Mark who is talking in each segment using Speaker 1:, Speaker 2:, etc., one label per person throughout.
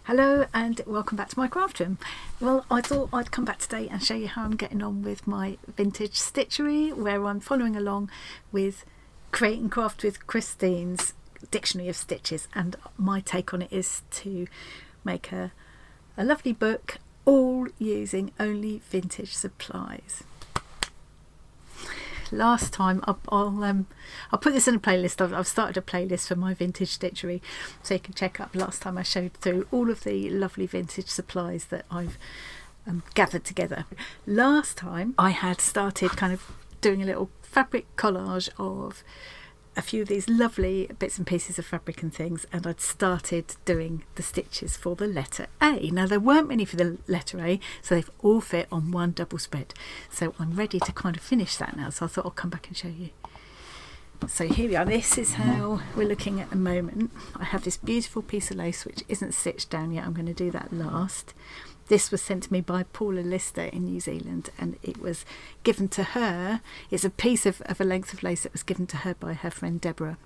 Speaker 1: Hello and welcome back to my craft room. Well, I thought I'd come back today and show you how I'm getting on with my vintage stitchery, where I'm following along with Create and Craft with Christine's Dictionary of Stitches, and my take on it is to make a lovely book all using only vintage supplies. Last time I'll put this in a playlist. I've started a playlist for my vintage stitchery, so you can check up. Last time I showed through all of the lovely vintage supplies that I've gathered together. Last time I had started kind of doing a little fabric collage of a few of these lovely bits and pieces of fabric and things, and I'd started doing the stitches for the letter A. Now there weren't many for the letter A, so they've all fit on one double spread, so I'm ready to kind of finish that now, so I thought I'll come back and show you. So here we are. This is how we're looking at the moment. I have this beautiful piece of lace which isn't stitched down yet. I'm going to do that last. This was sent to me by Paula Lister in New Zealand, and it was given to her. It's a piece of a length of lace that was given to her by her friend Deborah,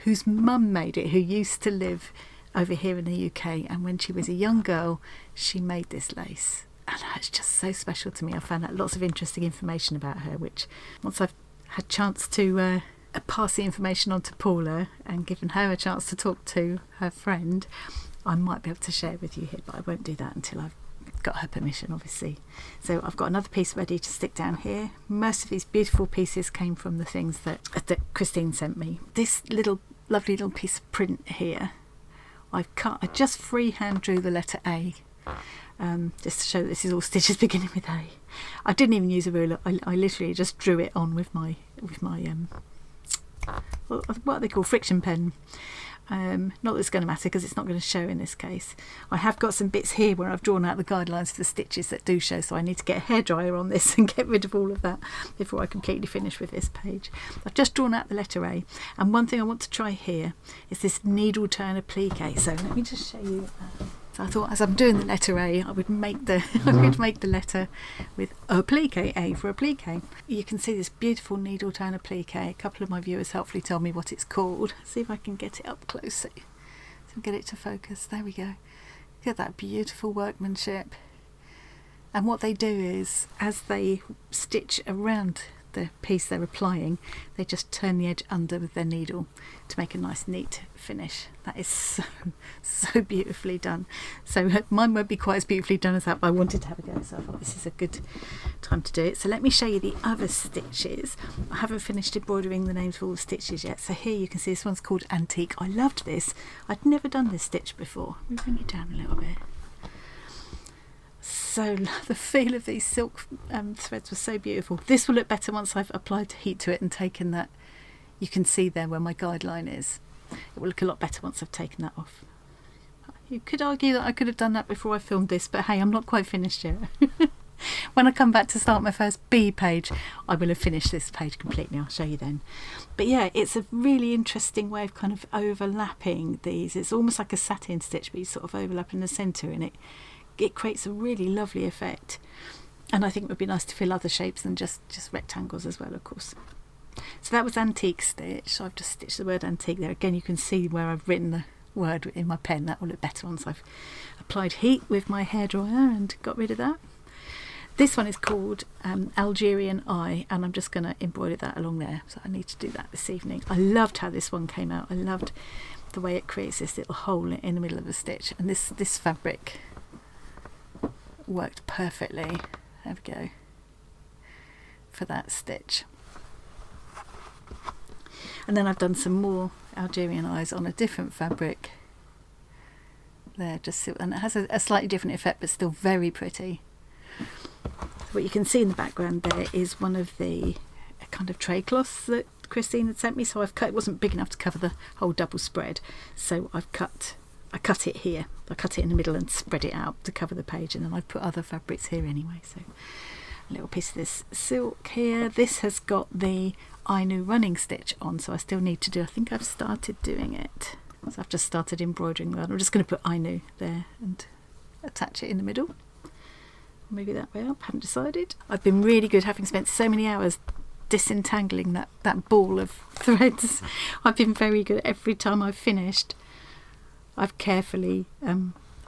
Speaker 1: whose mum made it, who used to live over here in the UK, and when she was a young girl she made this lace, and it's just so special to me. I found out lots of interesting information about her, which once I've had a chance to pass the information on to Paula and given her a chance to talk to her friend, I might be able to share with you here, but I won't do that until I've got her permission, obviously. So I've got another piece ready to stick down here. Most of these beautiful pieces came from the things that Christine sent me. This lovely little piece of print here I've cut. I just freehand drew the letter A, just to show that this is all stitches beginning with A. I didn't even use a ruler. I literally just drew it on with my what are they called, friction pen. Not that it's going to matter because it's not going to show in this case. I have got some bits here where I've drawn out the guidelines for the stitches that do show, so I need to get a hairdryer on this and get rid of all of that before I completely finish with this page. I've just drawn out the letter A, and one thing I want to try here is this needle turn applique. So let me just show you. So I thought as I'm doing the letter A, I would make the letter with applique, A for applique. You can see this beautiful needle turn applique. A couple of my viewers helpfully told me what it's called. See if I can get it up close so get it to focus. There we go. Look at that beautiful workmanship. And what they do is, as they stitch around the piece they're applying, they just turn the edge under with their needle to make a nice neat finish. That is so beautifully done. So mine won't be quite as beautifully done as that, but I wanted to have a go, so I thought this is a good time to do it. So let me show you the other stitches. I haven't finished embroidering the names of all the stitches yet. So here you can see this one's called Antique. I loved this. I'd never done this stitch before. Let me bring it down a little bit. So the feel of these silk threads was so beautiful. This will look better once I've applied heat to it and taken that. You can see there where my guideline is. It will look a lot better once I've taken that off. You could argue that I could have done that before I filmed this, but hey, I'm not quite finished yet. When I come back to start my first B page, I will have finished this page completely. I'll show you then. But yeah, it's a really interesting way of kind of overlapping these. It's almost like a satin stitch, but you sort of overlap in the centre, and it creates a really lovely effect. And I think it would be nice to fill other shapes than just rectangles as well, of course. So that was antique stitch. So I've just stitched the word antique there. Again, you can see where I've written the word in my pen. That will look better once I've applied heat with my hairdryer and got rid of that. This one is called Algerian Eye, and I'm just going to embroider that along there. So I need to do that this evening. I loved how this one came out. I loved the way it creates this little hole in the middle of the stitch, and this fabric worked perfectly. There we go, for that stitch. And then I've done some more Algerian eyes on a different fabric there, and it has a slightly different effect, but still very pretty. What you can see in the background there is one of the kind of tray cloths that Christine had sent me. So I've cut. It wasn't big enough to cover the whole double spread, so I cut it here. I cut it in the middle and spread it out to cover the page, and then I put other fabrics here anyway. So a little piece of this silk here. This has got the Ainu running stitch on, so I still need to do. I think I've started doing it. So I've just started embroidering that. I'm just going to put Ainu there and attach it in the middle. Maybe that way up. Haven't decided. I've been really good, having spent so many hours disentangling that ball of threads. I've been very good. Every time I've finished, I've carefully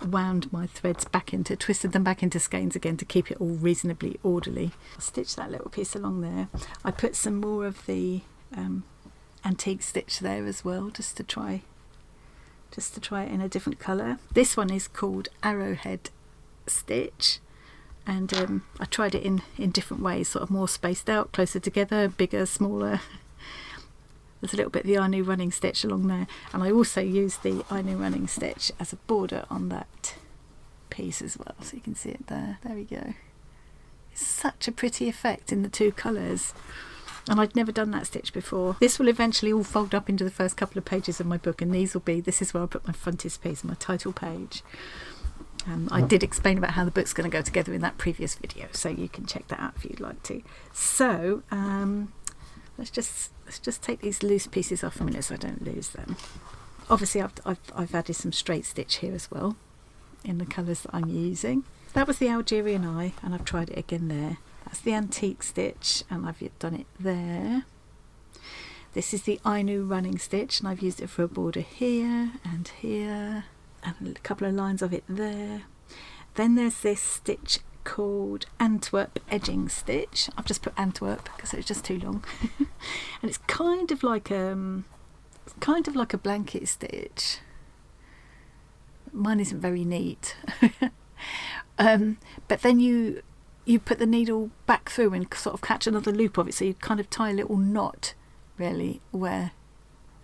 Speaker 1: wound my threads back into, twisted them back into skeins again to keep it all reasonably orderly. I'll stitch that little piece along there. I put some more of the antique stitch there as well, just to try it in a different colour. This one is called Arrowhead Stitch, and I tried it in different ways, sort of more spaced out, closer together, bigger, smaller. There's a little bit of the Ainu running stitch along there, and I also used the Ainu running stitch as a border on that piece as well, so you can see it there. There we go. It's such a pretty effect in the two colours, and I'd never done that stitch before. This will eventually all fold up into the first couple of pages of my book, and these will be, this is where I put my frontispiece, my title page. I did explain about how the book's going to go together in that previous video, so you can check that out if you'd like to. So let's just take these loose pieces off a minute so I don't lose them. Obviously I've added some straight stitch here as well in the colours that I'm using. That was the Algerian eye, and I've tried it again there. That's the antique stitch, and I've done it there. This is the Ainu running stitch, and I've used it for a border here and here, and a couple of lines of it there. Then there's this stitch called Antwerp edging stitch. I've just put Antwerp because it's just too long. And it's kind of like a blanket stitch. Mine isn't very neat. But then you put the needle back through and sort of catch another loop of it, so you kind of tie a little knot really where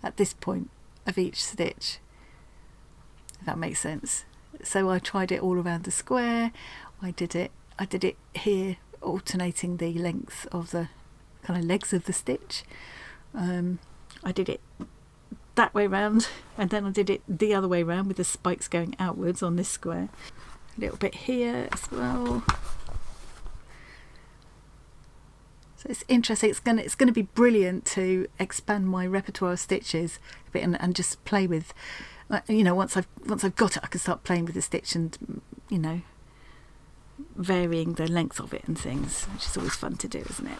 Speaker 1: at this point of each stitch, if that makes sense. So I tried it all around the square. I did it here, alternating the length of the kind of legs of the stitch. I did it that way round, and then I did it the other way round with the spikes going outwards on this square. A little bit here as well. So it's interesting. It's gonna be brilliant to expand my repertoire of stitches a bit and just play with. You know, once I've got it, I can start playing with the stitch and, you know, varying the length of it and things, which is always fun to do, isn't it?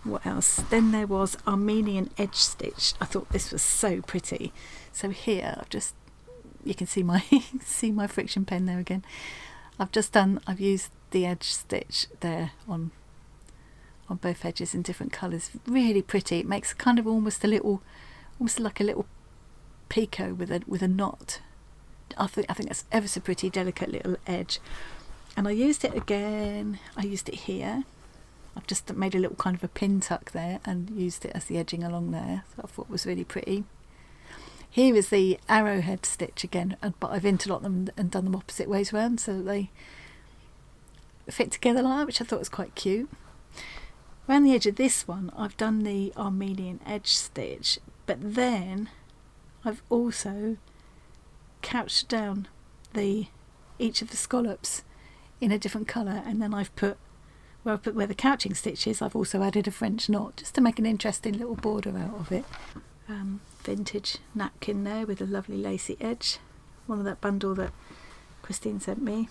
Speaker 1: What else? Then there was Armenian edge stitch. I thought this was so pretty. So here you can see my my friction pen there again. I've used the edge stitch there on both edges in different colours. Really pretty. It makes kind of almost like a little picot with a knot. I think that's ever so pretty, delicate little edge. And I used it again. I used it here. I've just made a little kind of a pin tuck there and used it as the edging along there. So I thought it was really pretty. Here is the arrowhead stitch again, but I've interlocked them and done them opposite ways around so they fit together like that, which I thought was quite cute. Around the edge of this one, I've done the Armenian edge stitch, but then I've also couched down each of the scallops in a different colour, and then I've put where the couching stitch is, I've also added a French knot just to make an interesting little border out of it. Vintage napkin there with a lovely lacy edge, one of that bundle that Christine sent me.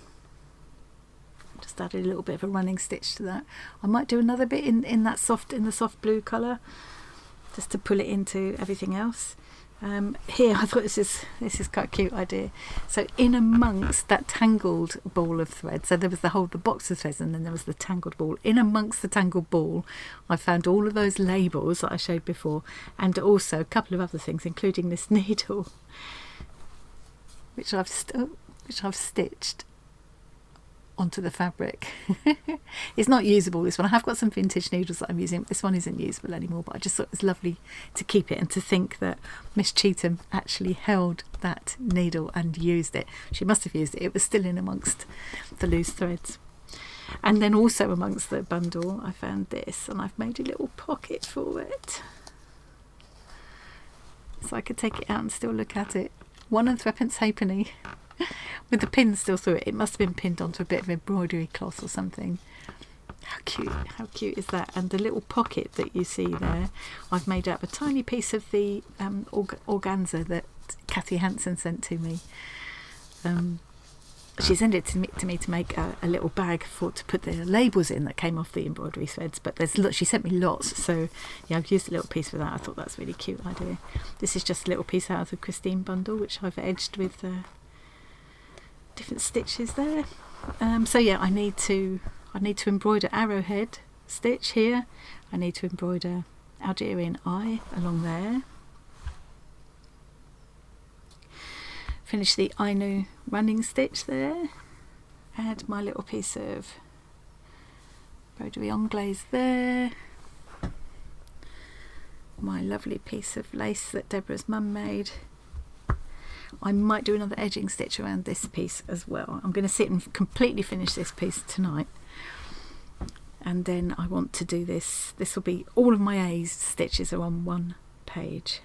Speaker 1: Just added a little bit of a running stitch to that. I might do another bit in the soft blue colour just to pull it into everything else. Here I thought this is quite a cute idea. So in amongst that tangled ball of thread, so there was the box of threads, and then there was the tangled ball. In amongst the tangled ball, I found all of those labels that I showed before, and also a couple of other things, including this needle, which I've stitched onto the fabric. It's not usable, this one. I have got some vintage needles that I'm using. This one isn't usable anymore, but I just thought it was lovely to keep it and to think that Miss Cheetham actually held that needle and used it. She must have used it. It was still in amongst the loose threads. And then also amongst the bundle I found this, and I've made a little pocket for it so I could take it out and still look at it. 1 and 3pence halfpenny. With the pin still through it. It must have been pinned onto a bit of embroidery cloth or something. How cute is that? And the little pocket that you see there, I've made up a tiny piece of the organza that Kathy Hansen sent to me. She sent it to me to make a little bag to put the labels in that came off the embroidery threads, but she sent me lots, so yeah, I've used a little piece for that. I thought that's a really cute idea. This is just a little piece out of the Christine bundle, which I've edged with different stitches there. So yeah, I need to embroider arrowhead stitch here. I need to embroider Algerian eye along there. Finish the Ainu running stitch there. Add my little piece of embroidery anglaise there. My lovely piece of lace that Deborah's mum made. I might do another edging stitch around this piece as well. I'm going to sit and completely finish this piece tonight, and then I want to do this. This will be all of my A's stitches are on one page,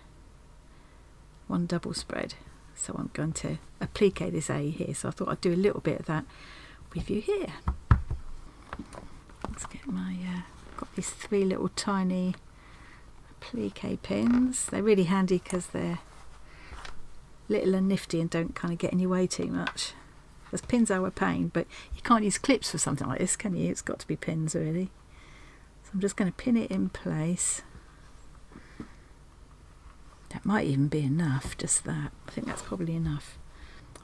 Speaker 1: one double spread. So I'm going to applique this A here. So I thought I'd do a little bit of that with you here. Let's get my got these 3 little tiny applique pins. They're really handy because they're little and nifty and don't kind of get in your way too much. Because pins are a pain, but you can't use clips for something like this, can you? It's got to be pins really. So I'm just going to pin it in place. That might even be enough, just that. I think that's probably enough.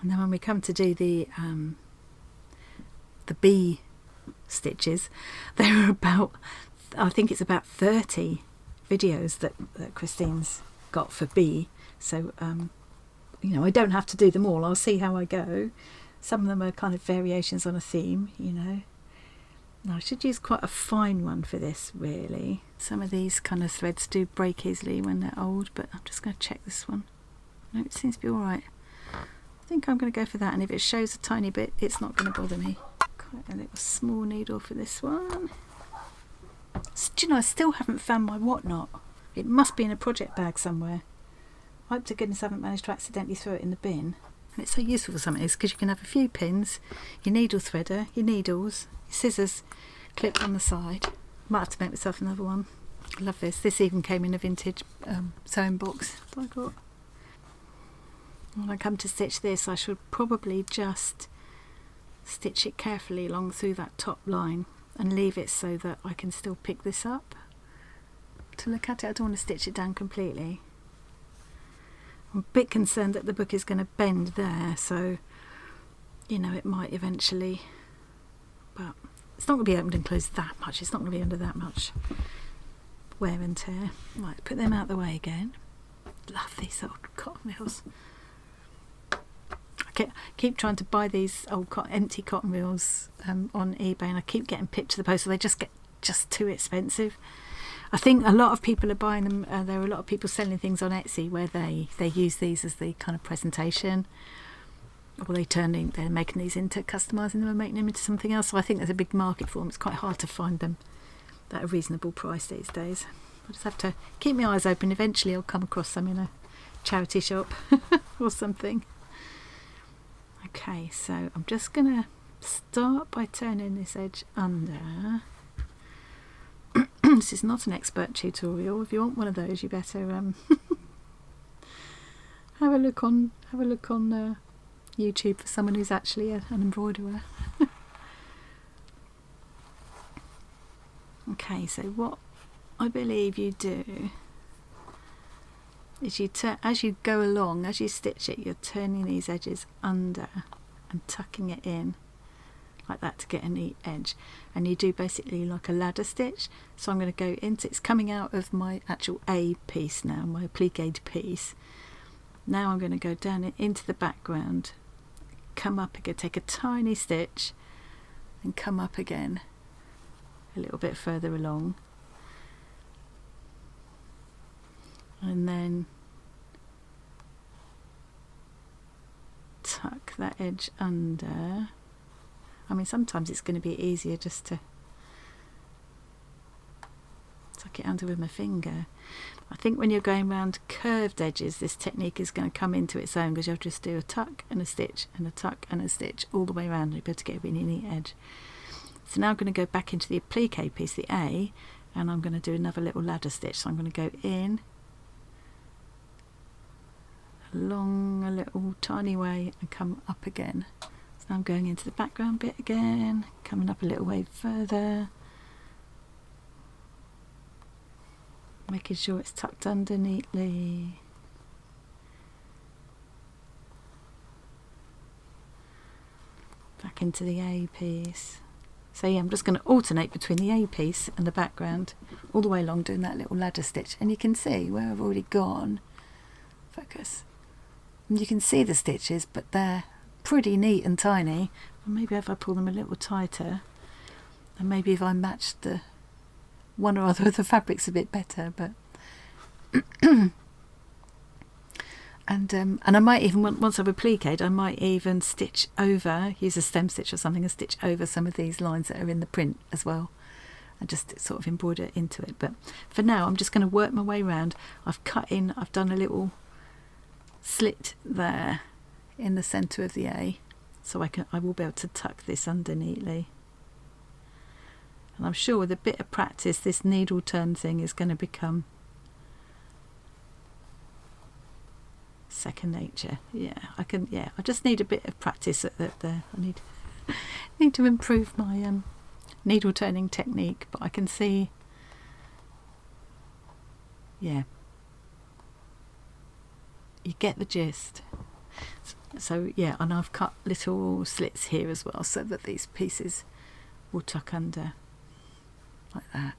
Speaker 1: And then when we come to do the B stitches, there are about, I think it's about 30 videos that Christine's got for B. So you know, I don't have to do them all. I'll see how I go. Some of them are kind of variations on a theme, you know. Now I should use quite a fine one for this really. Some of these kind of threads do break easily when they're old, but I'm just going to check this one. No, it seems to be alright. I think I'm going to go for that, and if it shows a tiny bit, it's not going to bother me. Quite a little small needle for this one. So, do you know, I still haven't found my whatnot. It must be in a project bag somewhere. I hope to goodness I haven't managed to accidentally throw it in the bin. And it's so useful for something, because you can have a few pins, your needle threader, your needles, your scissors clipped on the side. Might have to make myself another one. I love this. This even came in a vintage sewing box that I got. When I come to stitch this, I should probably just stitch it carefully along through that top line and leave it so that I can still pick this up to look at it. I don't want to stitch it down completely. I'm a bit concerned that the book is going to bend there, so you know, it might eventually, but it's not going to be opened and closed that much. It's not going to be under that much wear and tear. Right, put them out of the way again. Love these old cotton reels. I keep trying to buy these old empty cotton reels on eBay, and I keep getting pipped to the post, so they just get too expensive. I think a lot of people are buying them. There are a lot of people selling things on Etsy where they use these as the kind of presentation, or they're making these into customising them and making them into something else. So I think there's a big market for them. It's quite hard to find them at a reasonable price these days. I just have to keep my eyes open. Eventually I'll come across some in a charity shop or something. Okay, so I'm just going to start by turning this edge under. This is not an expert tutorial. If you want one of those, you better have a look on YouTube for someone who's actually an embroiderer. Okay, so what I believe you do is as you go along, as you stitch it, you're turning these edges under and tucking it in like that to get a neat edge, and you do basically like a ladder stitch. So I'm going to go into, it's coming out of my actual A piece now, my appliqued piece. Now I'm going to go down into the background, come up again, take a tiny stitch and come up again a little bit further along, and then tuck that edge under. I mean, sometimes it's going to be easier just to tuck it under with my finger. I think when you're going around curved edges, this technique is going to come into its own, because you'll just do a tuck and a stitch and a tuck and a stitch all the way around, and you'll be able to get a really neat edge. So now I'm going to go back into the applique piece, the A, and I'm going to do another little ladder stitch. So I'm going to go in along a little tiny way and come up again. So now I'm going into the background bit again, coming up a little way further, making sure it's tucked under neatly. back into the A piece. So yeah, I'm just going to alternate between the A piece and the background all the way along, doing that little ladder stitch. And you can see where I've already gone. Focus. And you can see the stitches, but they're pretty neat and tiny. And maybe if I pull them a little tighter, and maybe if I match the one or other of the fabrics a bit better, but and I might even, once I've appliqued, I might even stitch over, use a stem stitch or something, and stitch over some of these lines that are in the print as well, and just sort of embroider into it. But for now, I'm just going to work my way around. I've cut in, I've done a little slit there in the centre of the A, so I will be able to tuck this under neatly. And I'm sure with a bit of practice, this needle turn thing is going to become second nature. Yeah, I can. Yeah, I just need a bit of practice at that there. I need to improve my needle turning technique, but I can see. Yeah, you get the gist. So yeah, and I've cut little slits here as well, so that these pieces will tuck under like that.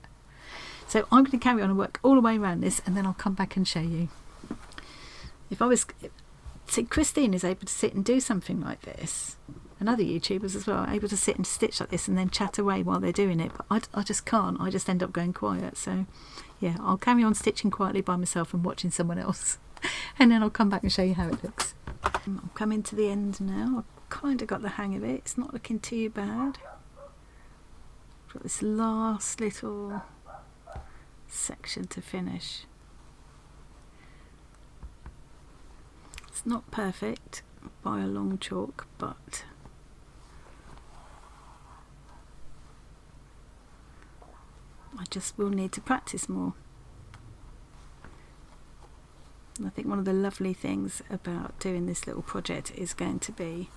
Speaker 1: So I'm going to carry on and work all the way around this, and then I'll come back and show you. If I was, see, Christine is able to sit and do something like this, and other YouTubers as well are able to sit and stitch like this and then chat away while they're doing it, but I just can't. I just end up going quiet. So yeah, I'll carry on stitching quietly by myself and watching someone else, and then I'll come back and show you how it looks. I'm coming to the end now. I've kind of got the hang of it. It's not looking too bad. I've got this last little section to finish. It's not perfect by a long chalk, but I just will need to practice more. And I think one of the lovely things about doing this little project is going to be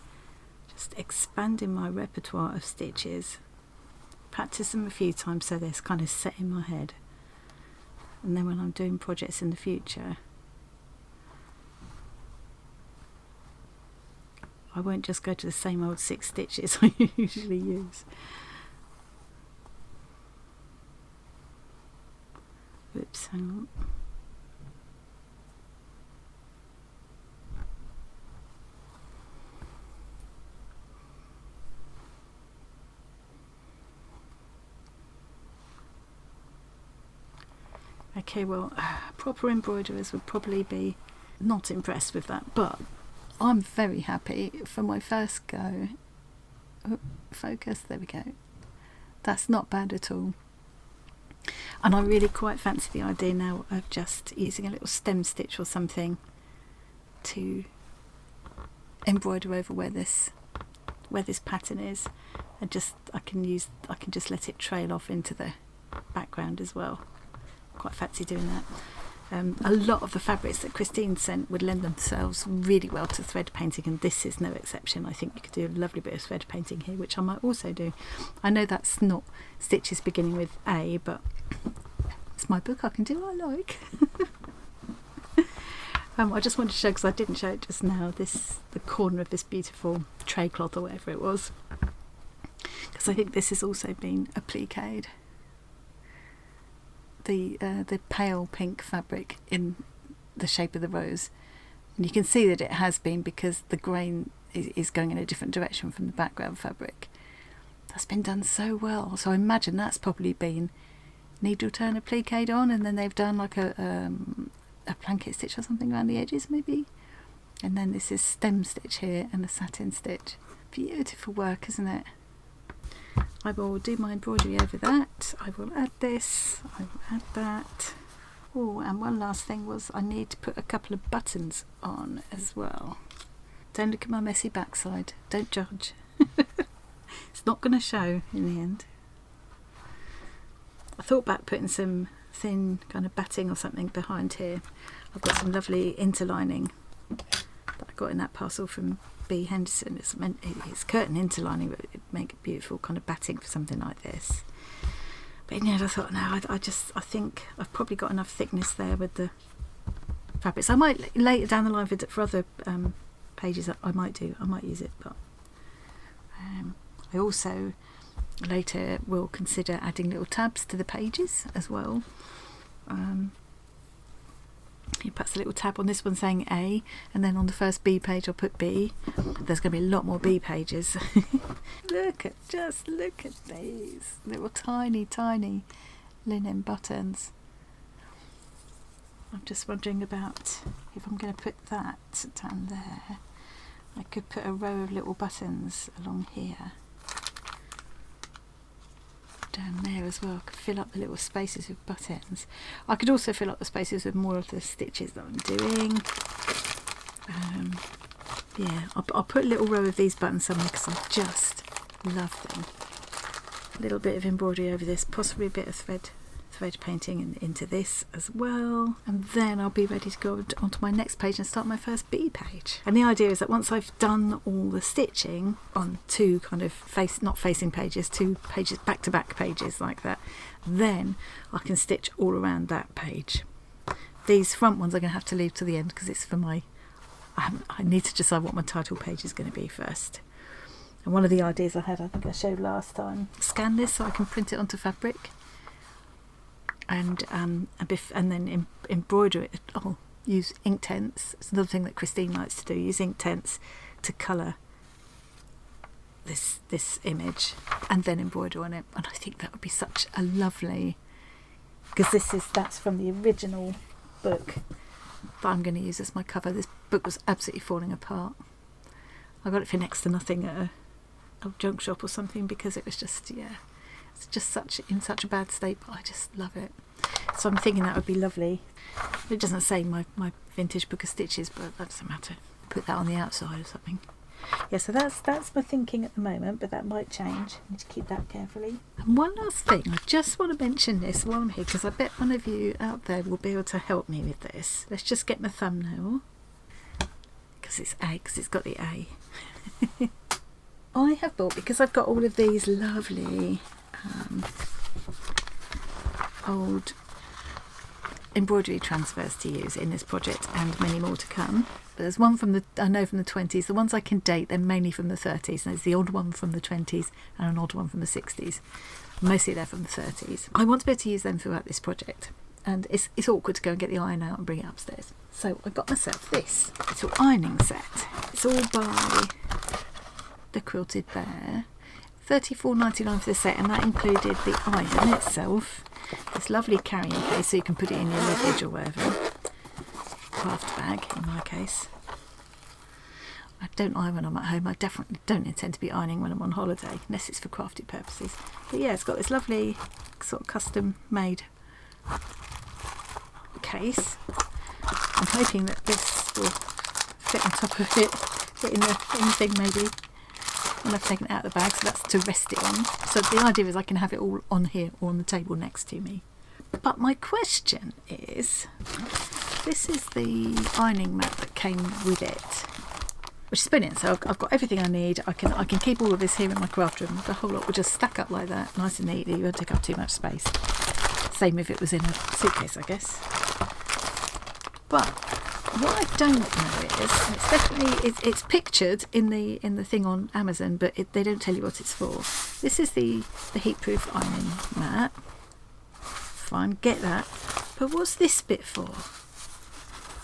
Speaker 1: just expanding my repertoire of stitches, practice them a few times so they're kind of set in my head, and then when I'm doing projects in the future, I won't just go to the same old 6 stitches I usually use. Oops, hang on. Okay, well, proper embroiderers would probably be not impressed with that, but I'm very happy for my first go. Oh, focus, there we go. That's not bad at all. And I really quite fancy the idea now of just using a little stem stitch or something to embroider over where this pattern is, and just I can just let it trail off into the background as well. Quite fancy doing that. A lot of the fabrics that Christine sent would lend themselves really well to thread painting, and this is no exception. I think you could do a lovely bit of thread painting here, which I might also do. I know that's not stitches beginning with A, but it's my book, I can do what I like. I just wanted to show, because I didn't show it just now, the corner of this beautiful tray cloth or whatever it was, because I think this has also been appliqued. The pale pink fabric in the shape of the rose, and you can see that it has been, because the grain is going in a different direction from the background fabric. That's been done so well, so I imagine that's probably been needle turn appliqued on, and then they've done like a blanket stitch or something around the edges maybe, and then this is stem stitch here and a satin stitch. Beautiful work, isn't it? I will do my embroidery over that. I will add this, I will add that. Oh, and one last thing was I need to put a couple of buttons on as well. Don't look at my messy backside, don't judge. It's not going to show in the end. I thought about putting some thin kind of batting or something behind here. I've got some lovely interlining that I got in that parcel from B. Henderson. It's curtain interlining, but it'd make a beautiful kind of batting for something like this. But in the end I thought, no, I think I've probably got enough thickness there with the fabrics. I might later down the line for other pages I might use it, but I also later will consider adding little tabs to the pages as well. Perhaps a little tab on this one saying A, and then on the first B page I'll put B. There's going to be a lot more B pages. look at these little tiny linen buttons. I'm just wondering about if I'm going to put that down there. I could put a row of little buttons along here, down there as well. I could fill up the little spaces with buttons. I could also fill up the spaces with more of the stitches that I'm doing. Yeah, I'll put a little row of these buttons somewhere because I just love them. A little bit of embroidery over this, possibly a bit of thread painting into this as well, and then I'll be ready to go onto my next page and start my first B page. And the idea is that once I've done all the stitching on two kind of not facing pages, two pages back to back pages like that, then I can stitch all around that page. These front ones I'm going to have to leave to the end because it's for my I need to decide what my title page is going to be first. And one of the ideas I think I showed last time, scan this so I can print it onto fabric. And then embroider it. Use ink tents. It's another thing that Christine likes to do. Use ink tents to colour this image, and then embroider on it. And I think that would be such a lovely, because that's from the original book that I'm going to use as my cover. This book was absolutely falling apart. I got it for next to nothing at a junk shop or something because it was just it's just in such a bad state, but I just love it. So I'm thinking that would be lovely. It doesn't say my vintage book of stitches, but that doesn't matter. Put that on the outside or something. Yeah, so that's my thinking at the moment, but that might change. I need to keep that carefully. And one last thing, I just want to mention this while I'm here, because I bet one of you out there will be able to help me with this. Let's just get my thumbnail, because it's got the A. I have bought, because I've got all of these lovely old embroidery transfers to use in this project, and many more to come. But there's one from the 20s. The ones I can date, they're mainly from the 30s, and there's the odd one from the 20s and an odd one from the 60s. Mostly they're from the 30s. I want to be able to use them throughout this project, and it's awkward to go and get the iron out and bring it upstairs. So I got myself this little ironing set. It's all by the Quilted Bear. $34.99 for the set, and that included the iron itself, this lovely carrying case so you can put it in your luggage or whatever, craft bag in my case. I don't iron when I'm at home. I definitely don't intend to be ironing when I'm on holiday, unless it's for crafty purposes. But yeah, it's got this lovely sort of custom made case. I'm hoping that this will fit on top of it, fit in the thing maybe. And I've taken it out of the bag, so that's to rest it on. So the idea is I can have it all on here or on the table next to me. But my question is, this is the ironing mat that came with it, which is brilliant. So I've got everything I need. I can keep all of this here in my craft room. The whole lot will just stack up like that, nice and neatly. You won't take up too much space. Same if it was in a suitcase, I guess. But what I don't know is, and it's definitely it's pictured in the thing on Amazon, but they don't tell you what it's for. This is the heat-proof ironing mat. Fine, get that. But what's this bit for?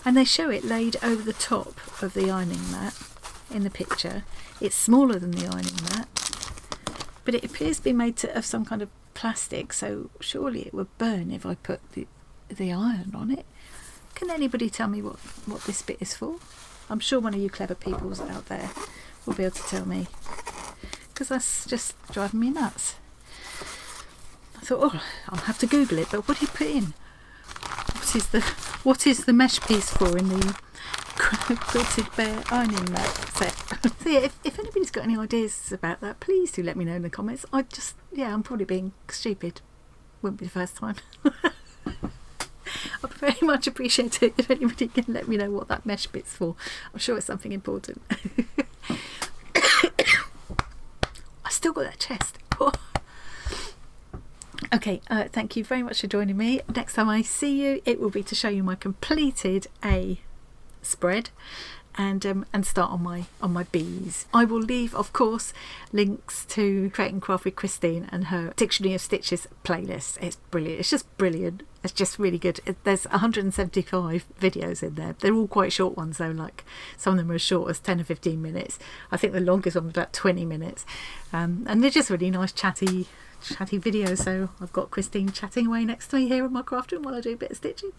Speaker 1: And they show it laid over the top of the ironing mat in the picture. It's smaller than the ironing mat, but it appears to be made of some kind of plastic, so surely it would burn if I put the iron on it. Can anybody tell me what this bit is for? I'm sure one of you clever peoples out there will be able to tell me, because that's just driving me nuts. I thought, I'll have to Google it, but what do you put in? What is the mesh piece for in the Quilted Bear ironing mat set? So yeah, if anybody's got any ideas about that, please do let me know in the comments. I'm probably being stupid. Wouldn't be the first time. I'd very much appreciate it if anybody can let me know what that mesh bit's for. I'm sure it's something important. I still got that chest. Okay, thank you very much for joining me. Next time I see you, it will be to show you my completed A spread, and start on my bees. I will leave, of course, links to Create and Craft with Christine and her Dictionary of Stitches playlist. It's brilliant. It's just brilliant. It's just really good. There's 175 videos in there. They're all quite short ones though, like some of them are as short as 10 or 15 minutes. I think the longest one was about 20 minutes. And they're just really nice chatty videos. So I've got Christine chatting away next to me here in my craft room while I do a bit of stitching,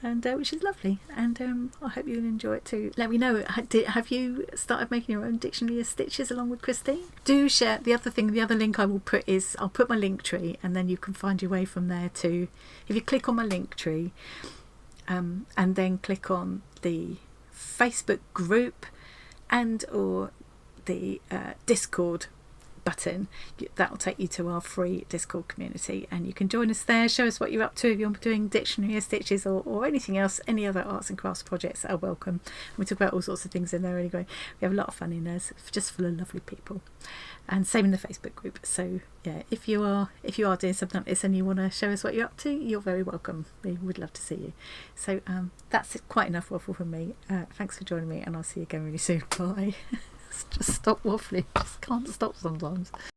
Speaker 1: and which is lovely. And I hope you'll enjoy it too. Let me know, have you started making your own Dictionary of Stitches along with Christine? Do share. The other link I will put is, I'll put my link tree, and then you can find your way from there to, if you click on my link tree and then click on the Facebook group and or the Discord button, that will take you to our free Discord community, and you can join us there. Show us what you're up to if you're doing Dictionary of Stitches or anything else. Any other arts and crafts projects are welcome. We talk about all sorts of things in there anyway. We have a lot of fun in there. It's just full of lovely people, and same in the Facebook group. So yeah, if you are doing something like this and you want to show us what you're up to, you're very welcome. We would love to see you. So that's quite enough waffle from me. Thanks for joining me, and I'll see you again really soon. Bye. Just stop waffling. Just can't stop sometimes.